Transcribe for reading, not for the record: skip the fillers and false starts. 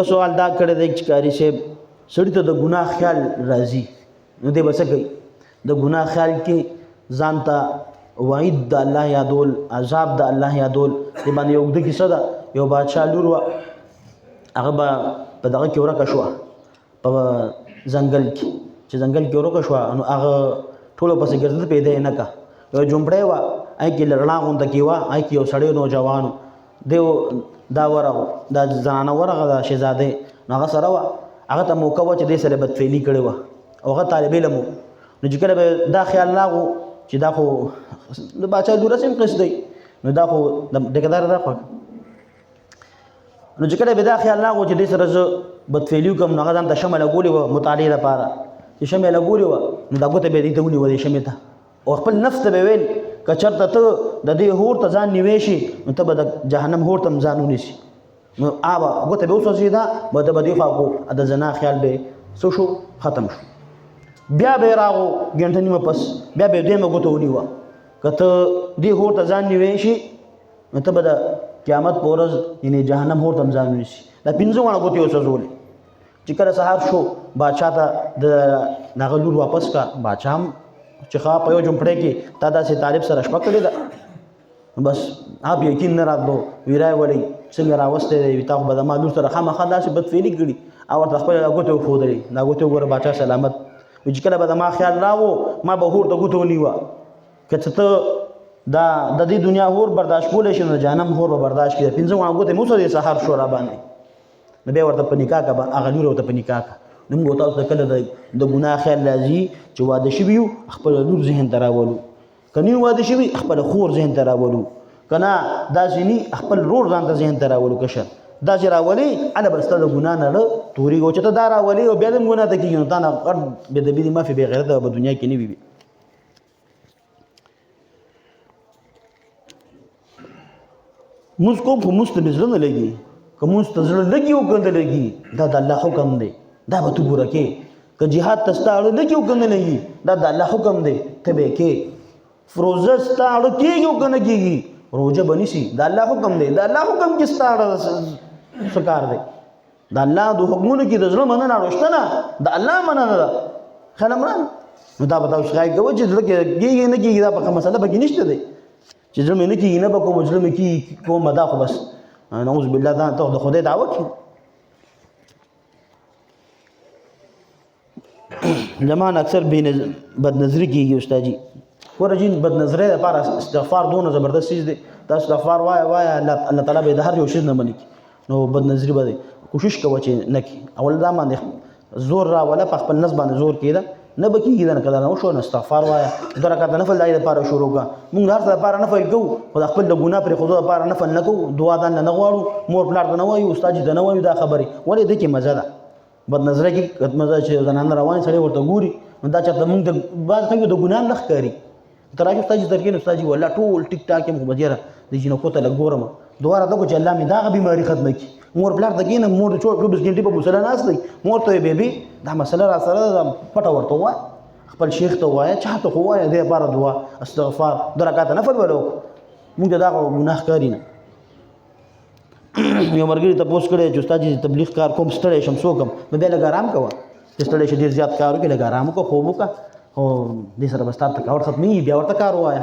سوال دا کړی دی چې قاري صاحب سړي ته د ګناه خیال راځي نو دی به څه کوي؟ د ګناه خیال کې ځان ته وعید د الله یادول، عذاب د الله یادول. دې باندې یو اوږده کیسه ده. یو بادشاه لور وه، هغه به په دغه کې ورکه شوه، په ځنګل کې. چې ځنګل کې ورکه شوه نو هغه ټولو پسې ګرځېده، پیدا یې نه کړه. یوه جومپړی وه، هغې کې رڼا غونډه کې وه، هغې کې یو سړی نوجوان و. دی دا ورغو، دا زنانه ورغه، دا شهزادی نو هغه سره وه. هغه ته موقع وه چې دې سره بدفعلي کړې وه او هغه طالب علم و. نو چې کله به دا خیال راغو چې دا خو د باچا لور هسې هم قص دی، نو دا خو ټیکهدار دا خو نو چې کله به دا خیال راغو چې دې سره زه بدفعلي وکړم، نو هغه ځان ته شمع لګولې وه مطالعې لپاره. چې شمع یې لګولې وه نو دا ګوته به یې دې ته ونیوه، دې شمعې ته، او خپل نفس ته به ویل که چېرته ته د دې هور ته ځان نیوی شي نو ته به د جهنم هور ته هم ځان ونیسي. نو آبه ګوته به وسوځېده، به د به دې خوا کو د زنا خیال به څه شو؟ ختم شو. بیا به یې راغو ګنټه نیمه پس، بیا به یې دویمه ګوته ونیوه. که ته دې هور ته ځان نیوی شي نو ته به د قیامت په ورځ یعنې جهنم هور ته هم ځان ونیسي. دا پنځه واړه ګوتې یې وسوځولې. چې کله سهار شو بادشاه ته د هغه لور واپس کړه. بادشاه هم چې ښه په یو جومپړی کې تا داسې طالب سره شپه کړې ده، بس آپ یقین نه راتلو. وی رایې وړئ څنګه راوستی دی؟ وي تا خو به زما لور سره خامخا داسې بدفعلي کړي. او ورته خپله دا ګوتې وښودلې، دا ګوتې وګوره بادشاه سلامت. وي چې کله به زما خیال راغو ما به هور ته ګوته ونیوه. که څه ته دا د دې دنیا هور برداشت کولی شي نو د جهنم هور به برداشت کړي. پنځه واړه ګوتې مو وسوځې سهار شو را باندې. نو بیا ورته په نکاح که هغه لور ورته په نکاح که. نو موږ تاسو ته کله د ګناه خیال راځي چې واده شوي یو خپله لور ذهن ته راولو، که نه واده شوي خپله خور ذهن ته راولو، که نه داسې نه خپل رور ځان ته ذهن ته راولو. کشر داسې راولې هله به ستا د ګناه نه ړه تورېږي. او چې ته دا راولې او بیا د هم ګناه ته کېږي نو تا نه غټ بېدبي دي مافې بېغیرته به دنیا کې نه وي. مونځ کوم خو مونځ ته مې زړه نه لګي. که مونځ ته زړه لګي او که نه لګي دا د الله حکم دی، دا به تو پوره کې. که جهاد ته ستا اړه لګي او که نه لګي دا د الله حکم دی، ته به یې کې. روژه ستا اړه کېږي او که نه کېږي روژه به نیسي، د الله حکم دی. د الله حکم کې ستا اړه څه کار دی؟ د الله د حکمونو کې د زړه مننه اړوشته نه، د الله مننه ده. خیال عمران نو دا به تاسو شکایت کوئ چې زړه کې کېږي نه کېږي، دا پکې مسله پکې نشته دی چې زړه مې نه کېږي نه به کوم، زړه مې کېږي کوم، دا خو بس نعوذ بالله دا ته د خدای دعوه کوي. زمان اکثر بد نظری کېږي استاد جي. ګوره جي بد نظرۍ لپاره استغفار دونه زبردست چیز دی. دا استغفار وایه وایه الله تعالی به د هر یو شي نه منې کړي. نو بد نظري به دی کوشش کوه چې نه کړي. اول دا باندې زور راوله، په خپل نفس باندې زور کېده نه به کېږي. دا نه که دا نه وشو نو استغفار وایه. 2 رکعته نفل د هغې لپاره شروع کړه. موږ د هر څه لپاره نفل کوو خو د خپل د ګناه پرېښودو لپاره نفل نه کوو. دعا ځان له نه غواړو، مور پلار ته نه وایو، استاد جي ته نه وایو. دا خبرې ولې دې کې مزه ده. بد نظرۍ کې مزه چې زنانه روانې سړی ورته ګوري نو دا چېرته موږ ته بعض خلکو د ګناه نه ښکاري. ته راشي استاد جي ته کښېنه، استاد جي والله ټول ټیک ټاک یم، خو بس یاره د جینکو ته لږ ګورم، دعا راته وکړه چې الله مې دغه بیماري ختمه کړي. مور پلار ته کښېنه، مور د 24 ګنټې په مصله ناست دی، مور ته وایي بیبي دا مسله را سره ده، پټه ورته ووایه، خپل شیخ ته ووایه، چا ته خو ووایه، دې لپاره دعا استغفار 2 رکعته نفل وله وکړه. موږ ته دغه ګناه ښکاري نه. یو ملګري تپوس کړی چې استاد جي تبلیغ کار کوم، ستړی شم څوک هم، نو بیا لږ ارام کوه. چې ستړی شي ډېر زیات کار وکړي، لږ ارام وکړه، خوب وکړه، خو دې سره به ستا تکاوټ ختمېږي. بیا ورته کار ووایه.